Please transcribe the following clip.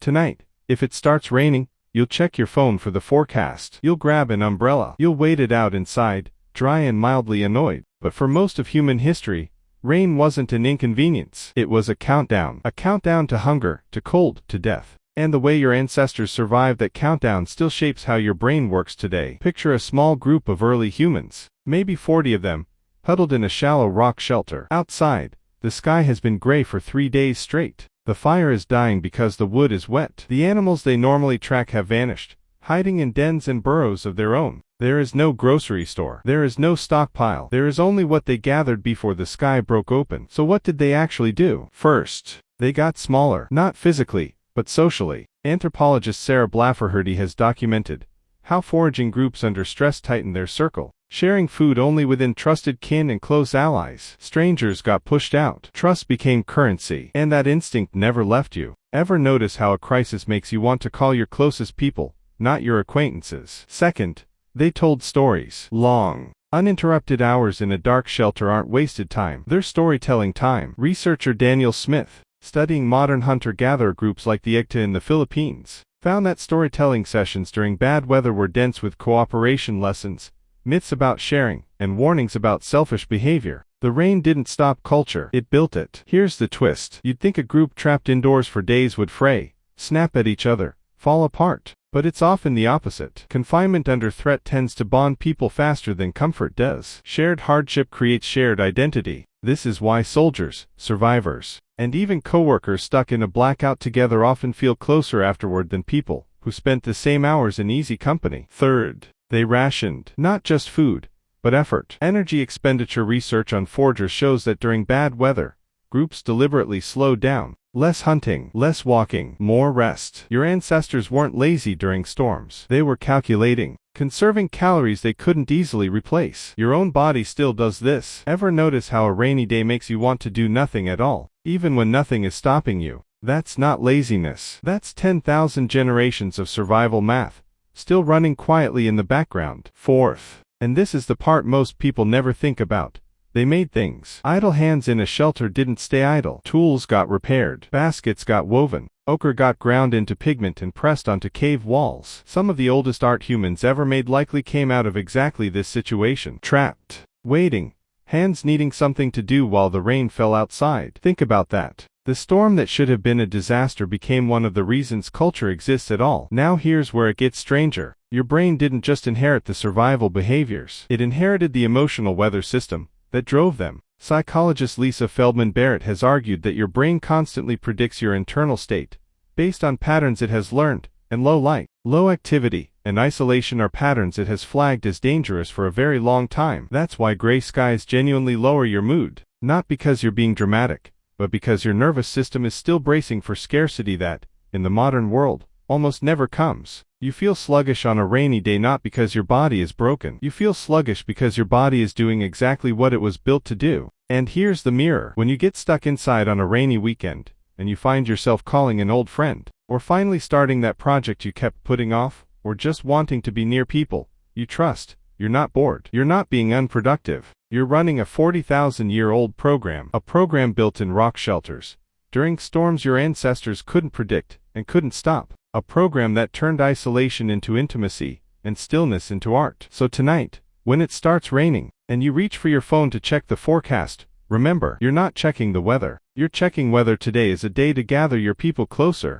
Tonight, if it starts raining, you'll check your phone for the forecast. You'll grab an umbrella. You'll wait it out inside, dry and mildly annoyed. But for most of human history, rain wasn't an inconvenience. It was a countdown. A countdown to hunger, to cold, to death. And the way your ancestors survived that countdown still shapes how your brain works today. Picture a small group of early humans, maybe 40 of them, huddled in a shallow rock shelter. Outside, the sky has been gray for 3 days straight. The fire is dying because the wood is wet. The animals they normally track have vanished, hiding in dens and burrows of their own. There is no grocery store. There is no stockpile. There is only what they gathered before the sky broke open. So what did they actually do? First, they got smaller. Not physically, but socially. Anthropologist Sarah Blafferhurdy has documented how foraging groups under stress tighten their circle, sharing food only within trusted kin and close allies. Strangers got pushed out. Trust became currency. And that instinct never left you. Ever notice how a crisis makes you want to call your closest people, not your acquaintances? Second, they told stories. Long, uninterrupted hours in a dark shelter aren't wasted time. They're storytelling time. Researcher Daniel Smith, studying modern hunter-gatherer groups like the Igta in the Philippines, found that storytelling sessions during bad weather were dense with cooperation lessons, myths about sharing, and warnings about selfish behavior. The rain didn't stop culture, it built it. Here's the twist. You'd think a group trapped indoors for days would fray, snap at each other, fall apart. But it's often the opposite. Confinement under threat tends to bond people faster than comfort does. Shared hardship creates shared identity. This is why soldiers, survivors, and even coworkers stuck in a blackout together often feel closer afterward than people who spent the same hours in easy company. Third, they rationed not just food, but effort. Energy expenditure research on foragers shows that during bad weather, groups deliberately slowed down. Less hunting, less walking, more rest. Your ancestors weren't lazy during storms. They were calculating, conserving calories they couldn't easily replace. Your own body still does this. Ever notice how a rainy day makes you want to do nothing at all, even when nothing is stopping you? That's not laziness. That's 10,000 generations of survival math, still running quietly in the background. Fourth, and this is the part most people never think about, they made things. Idle hands in a shelter didn't stay idle. Tools got repaired. Baskets got woven. Ochre got ground into pigment and pressed onto cave walls. Some of the oldest art humans ever made likely came out of exactly this situation. Trapped, waiting, hands needing something to do while the rain fell outside. Think about that. The storm that should have been a disaster became one of the reasons culture exists at all. Now here's where it gets stranger. Your brain didn't just inherit the survival behaviors. It inherited the emotional weather system that drove them. Psychologist Lisa Feldman Barrett has argued that your brain constantly predicts your internal state, based on patterns it has learned, and low light, low activity, and isolation are patterns it has flagged as dangerous for a very long time. That's why gray skies genuinely lower your mood, not because you're being dramatic, but because your nervous system is still bracing for scarcity that, in the modern world, almost never comes. You feel sluggish on a rainy day not because your body is broken. You feel sluggish because your body is doing exactly what it was built to do. And here's the mirror. When you get stuck inside on a rainy weekend, and you find yourself calling an old friend, or finally starting that project you kept putting off, or just wanting to be near people you trust, you're not bored. You're not being unproductive. You're running a 40,000-year-old program, a program built in rock shelters, during storms your ancestors couldn't predict and couldn't stop. A program that turned isolation into intimacy, and stillness into art. So tonight, when it starts raining, and you reach for your phone to check the forecast, remember, you're not checking the weather. You're checking whether today is a day to gather your people closer.